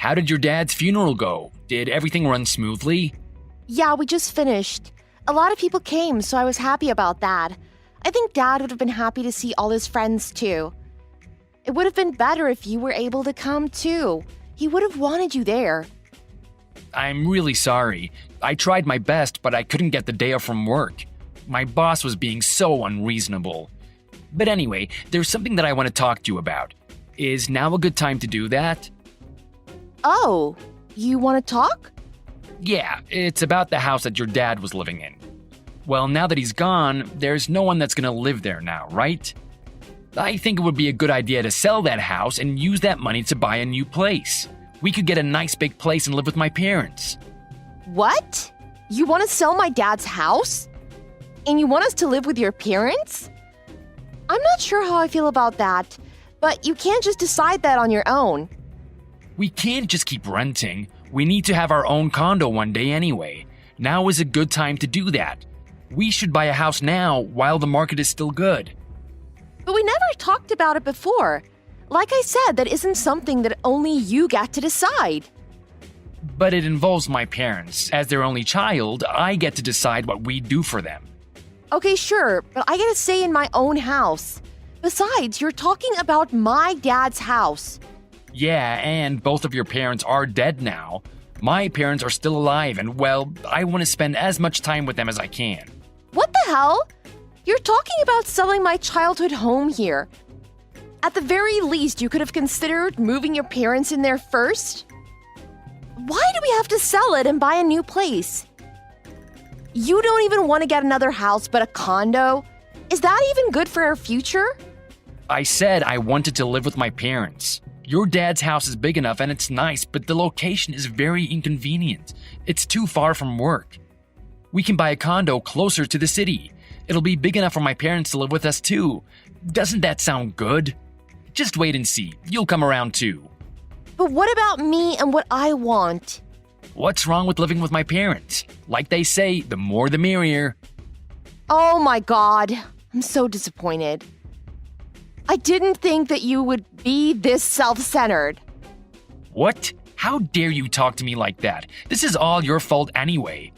How did your dad's funeral go? Did everything run smoothly? Yeah, we just finished. A lot of people came, so I was happy about that. I think Dad would have been happy to see all his friends too. It would have been better if you were able to come too. He would have wanted you there. I'm really sorry. I tried my best, but I couldn't get the day off from work. My boss was being so unreasonable. But anyway, there's something that I want to talk to you about. Is now a good time to do that? Oh, you want to talk? Yeah, it's about the house that your dad was living in. Well, now that he's gone, there's no one that's gonna live there now, right? I think it would be a good idea to sell that house and use that money to buy a new place. We could get a nice big place and live with my parents. What? You want to sell my dad's house? And you want us to live with your parents? I'm not sure how I feel about that, but you can't just decide that on your own. We can't just keep renting. We need to have our own condo one day anyway. Now is a good time to do that. We should buy a house now while the market is still good. But we never talked about it before. Like I said, that isn't something that only you get to decide. But it involves my parents. As their only child, I get to decide what we do for them. Okay, sure, but I get to stay in my own house. Besides, you're talking about my dad's house. Yeah, and both of your parents are dead now. My parents are still alive, and well, I want to spend as much time with them as I can. What the hell? You're talking about selling my childhood home here. At the very least, you could have considered moving your parents in there first. Why do we have to sell it and buy a new place? You don't even want to get another house but a condo? Is that even good for our future? I said I wanted to live with my parents. Your dad's house is big enough and it's nice, but the location is very inconvenient. It's too far from work. We can buy a condo closer to the city. It'll be big enough for my parents to live with us too. Doesn't that sound good? Just wait and see. You'll come around too. But what about me and what I want? What's wrong with living with my parents? Like they say, the more the merrier. Oh my god, I'm so disappointed. I didn't think that you would be this self-centered. What? How dare you talk to me like that? This is all your fault anyway.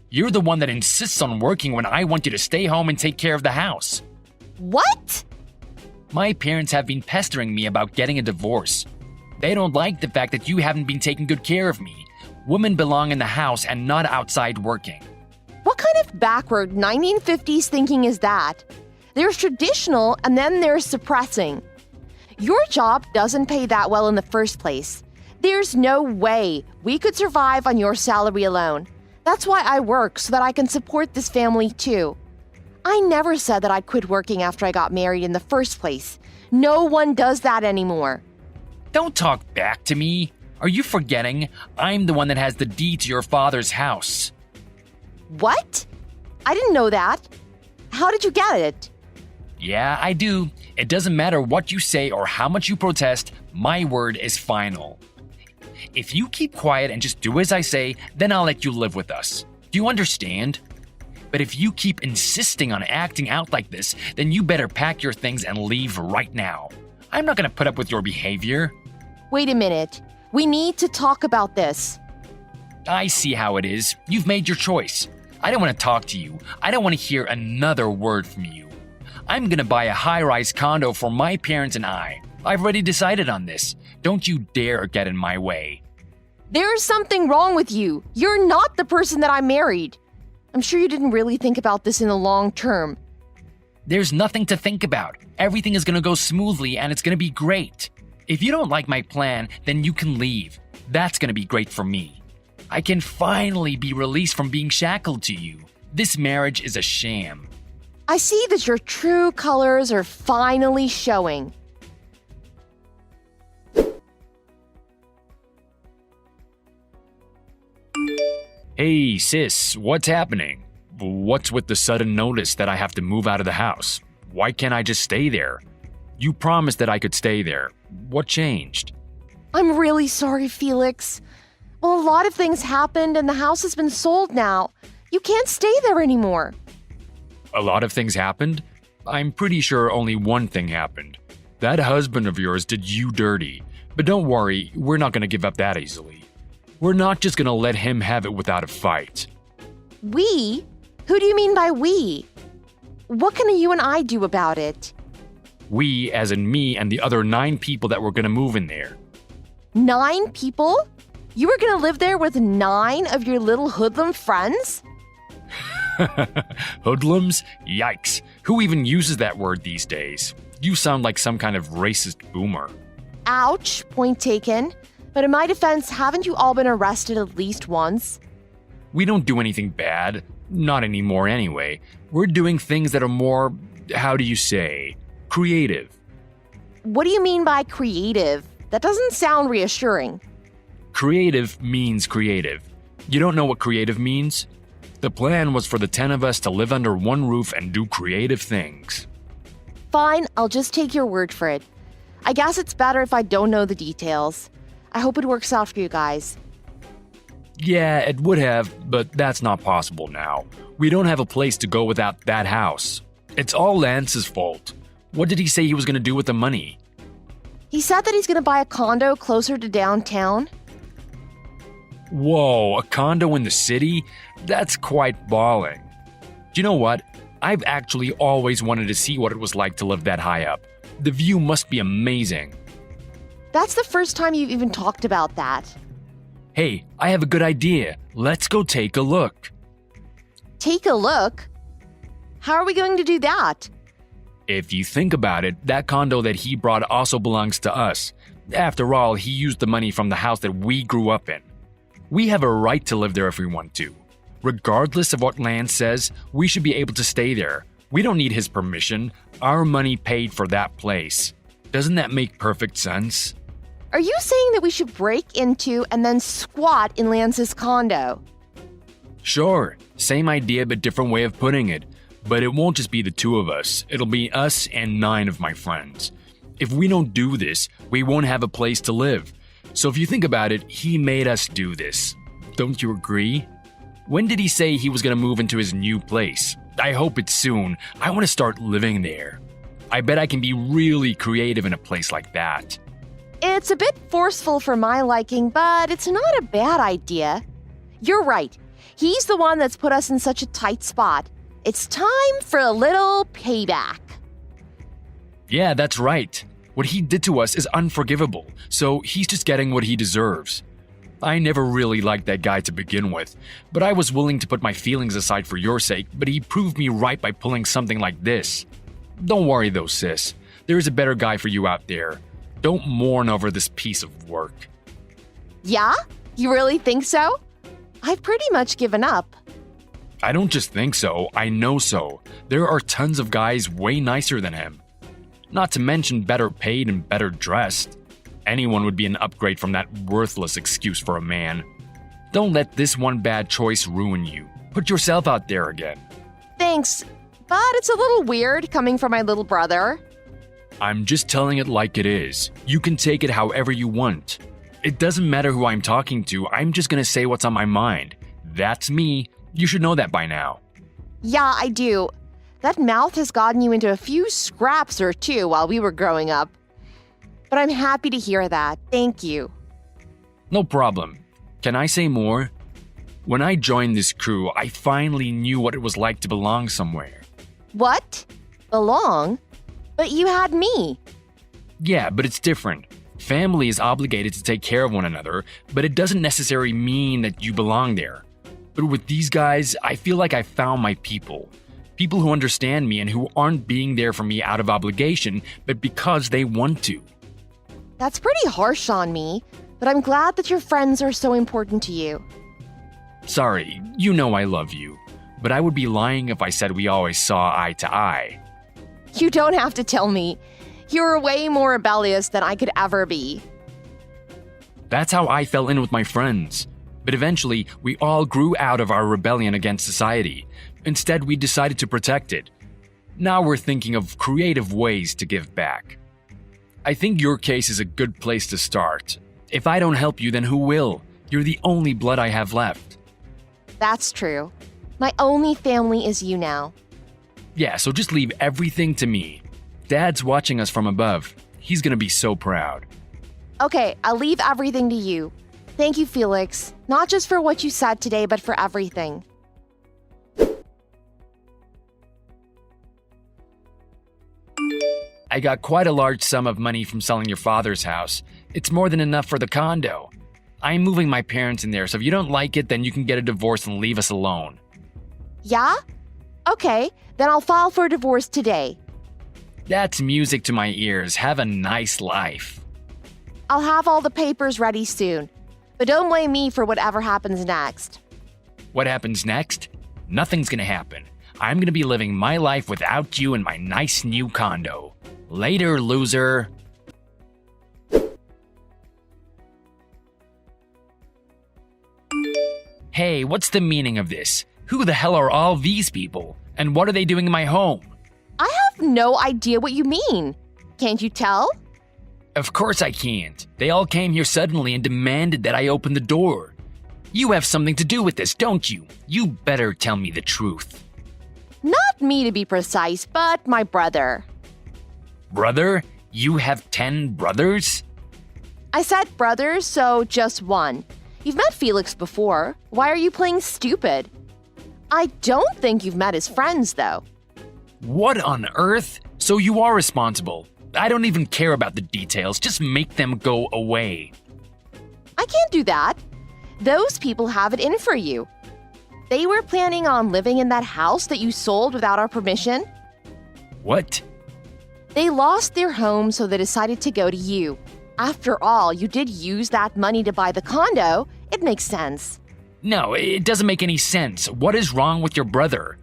You're the one that insists on working when I want you to stay home and take care of the house. What? My parents have been pestering me about getting a divorce. They don't like the fact that you haven't been taking good care of me. Women belong in the house and not outside working. What kind of backward 1950s thinking is that? There's traditional and then there's suppressing. Your job doesn't pay that well in the first place. There's no way we could survive on your salary alone. That's why I work, so that I can support this family too. I never said that I'd quit working after I got married in the first place. No one does that anymore. Don't talk back to me. Are you forgetting? I'm the one that has the deed to your father's house. What? I didn't know that. How did you get it? Yeah, I do. It doesn't matter what you say or how much you protest, my word is final. If you keep quiet and just do as I say, then I'll let you live with us. Do you understand? But if you keep insisting on acting out like this, then you better pack your things and leave right now. I'm not gonna put up with your behavior. Wait a minute. We need to talk about this. I see how it is. You've made your choice. I don't want to talk to you. I don't want to hear another word from you. I'm gonna buy a high-rise condo for my parents and I. I've already decided on this. Don't you dare get in my way. There's something wrong with you. You're not the person that I married. I'm sure you didn't really think about this in the long term. There's nothing to think about. Everything is gonna go smoothly and it's gonna be great. If you don't like my plan, then you can leave. That's gonna be great for me. I can finally be released from being shackled to you. This marriage is a sham. I see that your true colors are finally showing. Hey sis, what's happening? What's with the sudden notice that I have to move out of the house? Why can't I just stay there? You promised that I could stay there. What changed? I'm really sorry, Felix. Well, a lot of things happened and the house has been sold now. You can't stay there anymore. A lot of things happened? I'm pretty sure only one thing happened. That husband of yours did you dirty. But don't worry, we're not gonna give up that easily. We're not just gonna let him have it without a fight. We? Who do you mean by we? What can you and I do about it? We, as in me and the other 9 people that were gonna move in there. 9 people? You were gonna live there with 9 of your little hoodlum friends? Hoodlums? Yikes. Who even uses that word these days? You sound like some kind of racist boomer. Ouch, point taken. But in my defense, haven't you all been arrested at least once? We don't do anything bad. Not anymore anyway. We're doing things that are more, how do you say, creative. What do you mean by creative? That doesn't sound reassuring. Creative means creative. You don't know what creative means? The plan was for the 10 of us to live under one roof and do creative things. Fine, I'll just take your word for it. I guess it's better if I don't know the details. I hope it works out for you guys. Yeah, it would have, but that's not possible now. We don't have a place to go without that house. It's all Lance's fault. What did he say he was going to do with the money? He said that he's going to buy a condo closer to downtown. Whoa, a condo in the city? That's quite balling. Do you know what? I've actually always wanted to see what it was like to live that high up. The view must be amazing. That's the first time you've even talked about that. Hey, I have a good idea. Let's go take a look. Take a look? How are we going to do that? If you think about it, that condo that he brought also belongs to us. After all, he used the money from the house that we grew up in. We have a right to live there if we want to. Regardless of what Lance says, we should be able to stay there. We don't need his permission. Our money paid for that place. Doesn't that make perfect sense? Are you saying that we should break into and then squat in Lance's condo? Sure, same idea but different way of putting it. But it won't just be the 2 of us. It'll be us and 9 of my friends. If we don't do this, we won't have a place to live. So if you think about it, he made us do this. Don't you agree? When did he say he was going to move into his new place? I hope it's soon. I want to start living there. I bet I can be really creative in a place like that. It's a bit forceful for my liking, but it's not a bad idea. You're right. He's the one that's put us in such a tight spot. It's time for a little payback. Yeah, that's right. What he did to us is unforgivable, so he's just getting what he deserves. I never really liked that guy to begin with, but I was willing to put my feelings aside for your sake, but he proved me right by pulling something like this. Don't worry though, sis. There is a better guy for you out there. Don't mourn over this piece of work. Yeah? You really think so? I've pretty much given up. I don't just think so, I know so. There are tons of guys way nicer than him. Not to mention better paid and better dressed. Anyone would be an upgrade from that worthless excuse for a man. Don't let this one bad choice ruin you. Put yourself out there again. Thanks, but it's a little weird coming from my little brother. I'm just telling it like it is. You can take it however you want. It doesn't matter who I'm talking to, I'm just gonna say what's on my mind. That's me. You should know that by now. Yeah, I do. That mouth has gotten you into a few scraps or two while we were growing up. But I'm happy to hear that. Thank you. No problem. Can I say more? When I joined this crew, I finally knew what it was like to belong somewhere. What? Belong? But you had me. Yeah, but it's different. Family is obligated to take care of one another, but it doesn't necessarily mean that you belong there. But with these guys, I feel like I found my people. People who understand me and who aren't being there for me out of obligation, but because they want to. That's pretty harsh on me, but I'm glad that your friends are so important to you. Sorry, you know I love you, but I would be lying if I said we always saw eye to eye. You don't have to tell me. You're way more rebellious than I could ever be. That's how I fell in with my friends. But eventually, we all grew out of our rebellion against society. Instead, we decided to protect it. Now we're thinking of creative ways to give back. I think your case is a good place to start. If I don't help you, then who will? You're the only blood I have left. That's true. My only family is you now. Yeah, so just leave everything to me. Dad's watching us from above. He's gonna be so proud. Okay, I'll leave everything to you. Thank you, Felix. Not just for what you said today, but for everything. I got quite a large sum of money from selling your father's house. It's more than enough for the condo. I'm moving my parents in there, so if you don't like it, then you can get a divorce and leave us alone. Yeah? Okay, then I'll file for a divorce today. That's music to my ears. Have a nice life. I'll have all the papers ready soon. But don't blame me for whatever happens next. What happens next? Nothing's gonna happen. I'm gonna be living my life without you in my nice new condo. Later, loser. Hey, what's the meaning of this? Who the hell are all these people? And what are they doing in my home? I have no idea what you mean. Can't you tell? Of course I can't. They all came here suddenly and demanded that I open the door. You have something to do with this, don't you? You better tell me the truth. Not me to be precise, but my brother. Brother? You have 10 brothers? I said brothers, so just one. You've met Felix before. Why are you playing stupid? I don't think you've met his friends, though. What on earth? So you are responsible. I don't even care about the details. Just make them go away. I can't do that. Those people have it in for you. They were planning on living in that house that you sold without our permission. What? They lost their home, so they decided to go to you. After all, you did use that money to buy the condo. It makes sense. No, it doesn't make any sense. What is wrong with your brother?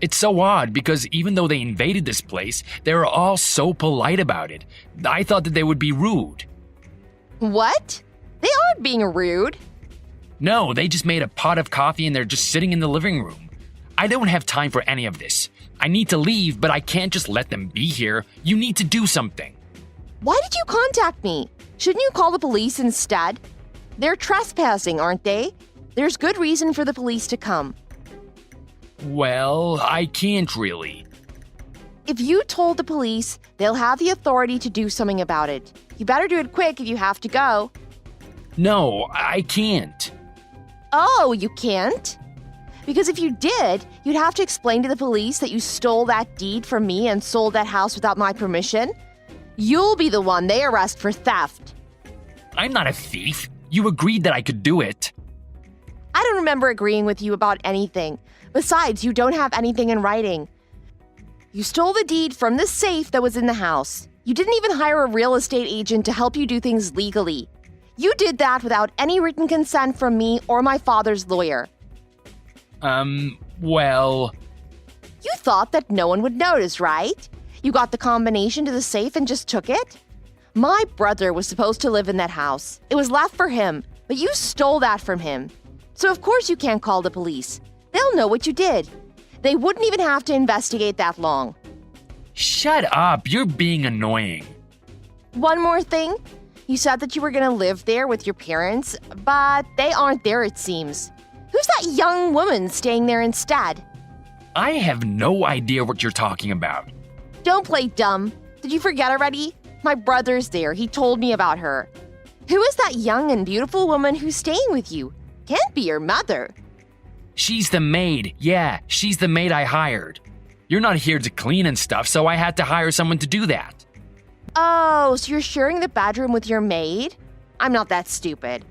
It's so odd because even though they invaded this place, they were all so polite about it. I thought that they would be rude. What? They aren't being rude. No, they just made a pot of coffee and they're just sitting in the living room. I don't have time for any of this. I need to leave, but I can't just let them be here. You need to do something. Why did you contact me? Shouldn't you call the police instead? They're trespassing, aren't they? There's good reason for the police to come. Well, I can't really. If you told the police, they'll have the authority to do something about it. You better do it quick if you have to go. No, I can't. Oh, you can't? Because if you did, you'd have to explain to the police that you stole that deed from me and sold that house without my permission. You'll be the one they arrest for theft. I'm not a thief. You agreed that I could do it. I don't remember agreeing with you about anything. Besides, you don't have anything in writing. You stole the deed from the safe that was in the house. You didn't even hire a real estate agent to help you do things legally. You did that without any written consent from me or my father's lawyer. Well... You thought that no one would notice, right? You got the combination to the safe and just took it? My brother was supposed to live in that house. It was left for him, but you stole that from him. So of course you can't call the police. They'll know what you did. They wouldn't even have to investigate that long. Shut up, you're being annoying. One more thing. You said that you were going to live there with your parents, but they aren't there, it seems. Who's that young woman staying there instead? I have no idea what you're talking about. Don't play dumb. Did you forget already? My brother's there. He told me about her. Who is that young and beautiful woman who's staying with you? Can't be your mother. She's the maid. Yeah, she's the maid I hired. You're not here to clean and stuff, so I had to hire someone to do that. Oh, so you're sharing the bedroom with your maid? I'm not that stupid.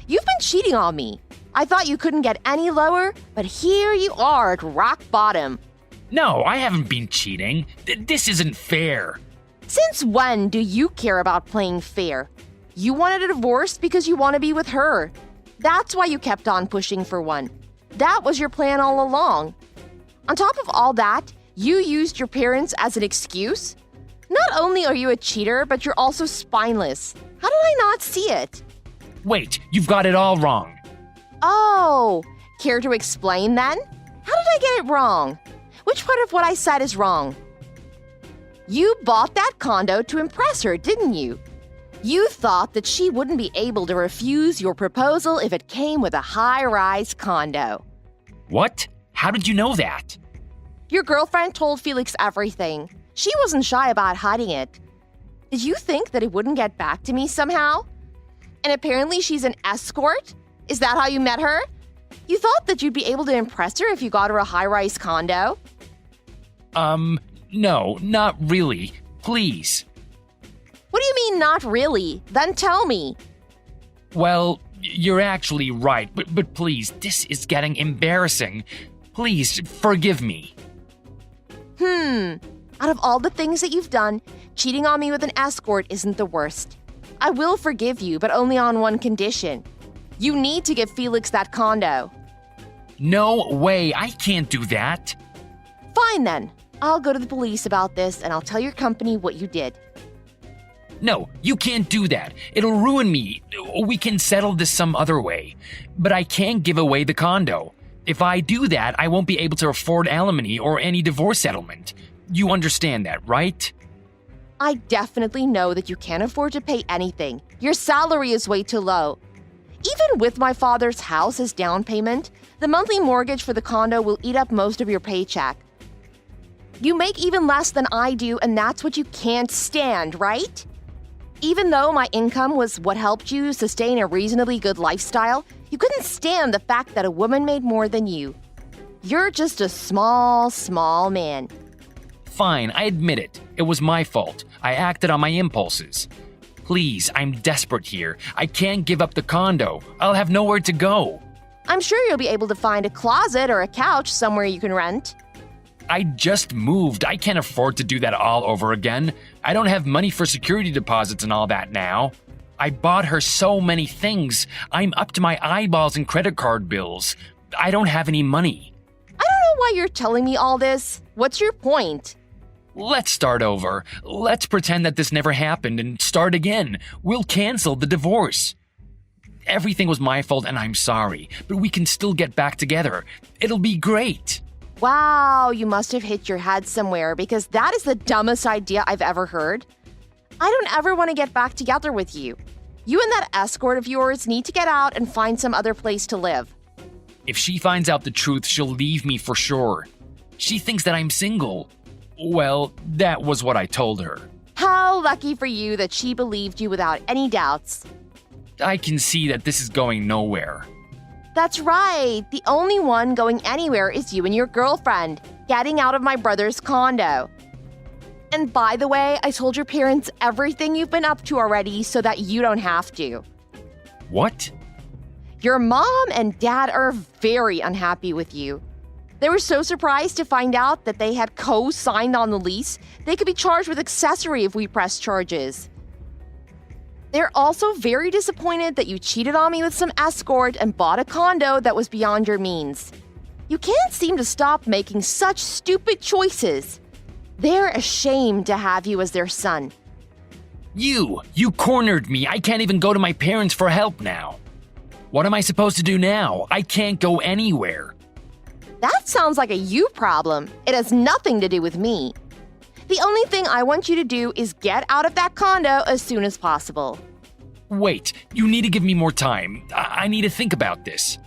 You've been cheating on me. I thought you couldn't get any lower, but here you are at rock bottom. No, I haven't been cheating. This isn't fair. Since when do you care about playing fair? You wanted a divorce because you want to be with her. That's why you kept on pushing for one. That was your plan all along. On top of all that, you used your parents as an excuse? Not only are you a cheater, but you're also spineless. How did I not see it? Wait, you've got it all wrong. Oh, care to explain then? How did I get it wrong? Which part of what I said is wrong? You bought that condo to impress her, didn't you? You thought that she wouldn't be able to refuse your proposal if it came with a high-rise condo. What? How did you know that? Your girlfriend told Felix everything. She wasn't shy about hiding it. Did you think that it wouldn't get back to me somehow? And apparently she's an escort? Is that how you met her? You thought that you'd be able to impress her if you got her a high-rise condo? No, not really. Please. What do you mean, not really? Then tell me. Well, you're actually right, but please, this is getting embarrassing. Please, forgive me. Out of all the things that you've done, cheating on me with an escort isn't the worst. I will forgive you, but only on one condition. You need to give Felix that condo. No way, I can't do that. Fine then. I'll go to the police about this and I'll tell your company what you did. No, you can't do that. It'll ruin me. We can settle this some other way. But I can't give away the condo. If I do that, I won't be able to afford alimony or any divorce settlement. You understand that, right? I definitely know that you can't afford to pay anything. Your salary is way too low. Even with my father's house as down payment, the monthly mortgage for the condo will eat up most of your paycheck. You make even less than I do, and that's what you can't stand, right? Even though my income was what helped you sustain a reasonably good lifestyle, you couldn't stand the fact that a woman made more than you. You're just a small man. Fine, I admit it. It was my fault. I acted on my impulses. Please, I'm desperate here. I can't give up the condo. I'll have nowhere to go. I'm sure you'll be able to find a closet or a couch somewhere you can rent. I just moved. I can't afford to do that all over again. I don't have money for security deposits and all that now. I bought her so many things. I'm up to my eyeballs in credit card bills. I don't have any money. I don't know why you're telling me all this. What's your point? Let's start over. Let's pretend that this never happened and start again. We'll cancel the divorce. Everything was my fault and I'm sorry, but we can still get back together. It'll be great. Wow, you must have hit your head somewhere because that is the dumbest idea I've ever heard. I don't ever want to get back together with you. You and that escort of yours need to get out and find some other place to live. If she finds out the truth, she'll leave me for sure. She thinks that I'm single. Well, that was what I told her. How lucky for you that she believed you without any doubts. I can see that this is going nowhere. That's right. The only one going anywhere is you and your girlfriend, getting out of my brother's condo. And by the way, I told your parents everything you've been up to already so that you don't have to. What? Your mom and dad are very unhappy with you. They were so surprised to find out that they had co-signed on the lease, they could be charged with accessory if we press charges. They're also very disappointed that you cheated on me with some escort and bought a condo that was beyond your means. You can't seem to stop making such stupid choices. They're ashamed to have you as their son. You cornered me. I can't even go to my parents for help now. What am I supposed to do now? I can't go anywhere. That sounds like a you problem. It has nothing to do with me. The only thing I want you to do is get out of that condo as soon as possible. Wait, you need to give me more time. I need to think about this.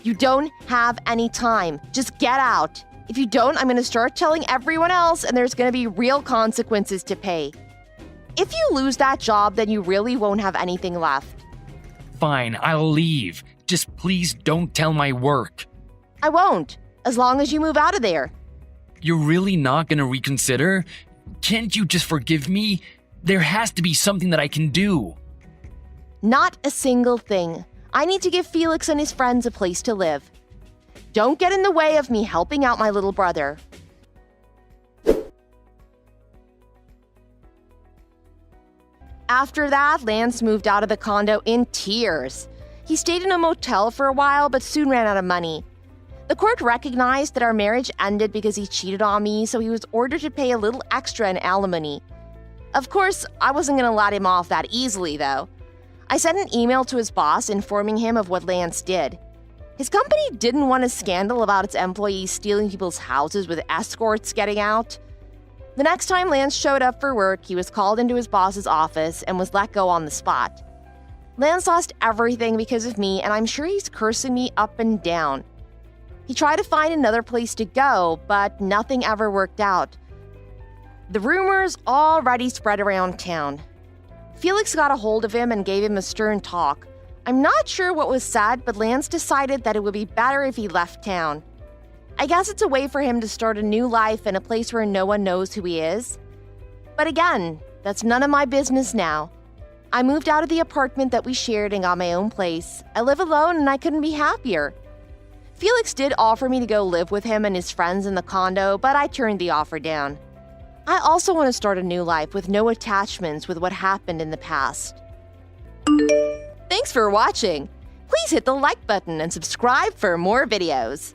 You don't have any time. Just get out. If you don't, I'm going to start telling everyone else and there's going to be real consequences to pay. If you lose that job, then you really won't have anything left. Fine, I'll leave. Just please don't tell my work. I won't, as long as you move out of there. You're really not gonna reconsider? Can't you just forgive me? There has to be something that I can do. Not a single thing. I need to give Felix and his friends a place to live. Don't get in the way of me helping out my little brother. After that, Lance moved out of the condo in tears. He stayed in a motel for a while, but soon ran out of money. The court recognized that our marriage ended because he cheated on me, so he was ordered to pay a little extra in alimony. Of course, I wasn't going to let him off that easily, though. I sent an email to his boss informing him of what Lance did. His company didn't want a scandal about its employees stealing people's houses with escorts getting out. The next time Lance showed up for work, he was called into his boss's office and was let go on the spot. Lance lost everything because of me, and I'm sure he's cursing me up and down. He tried to find another place to go, but nothing ever worked out. The rumors already spread around town. Felix got a hold of him and gave him a stern talk. I'm not sure what was said, but Lance decided that it would be better if he left town. I guess it's a way for him to start a new life in a place where no one knows who he is. But again, that's none of my business now. I moved out of the apartment that we shared and got my own place. I live alone and I couldn't be happier. Felix did offer me to go live with him and his friends in the condo, but I turned the offer down. I also want to start a new life with no attachments with what happened in the past. Thanks for watching. Please hit the like button and subscribe for more videos.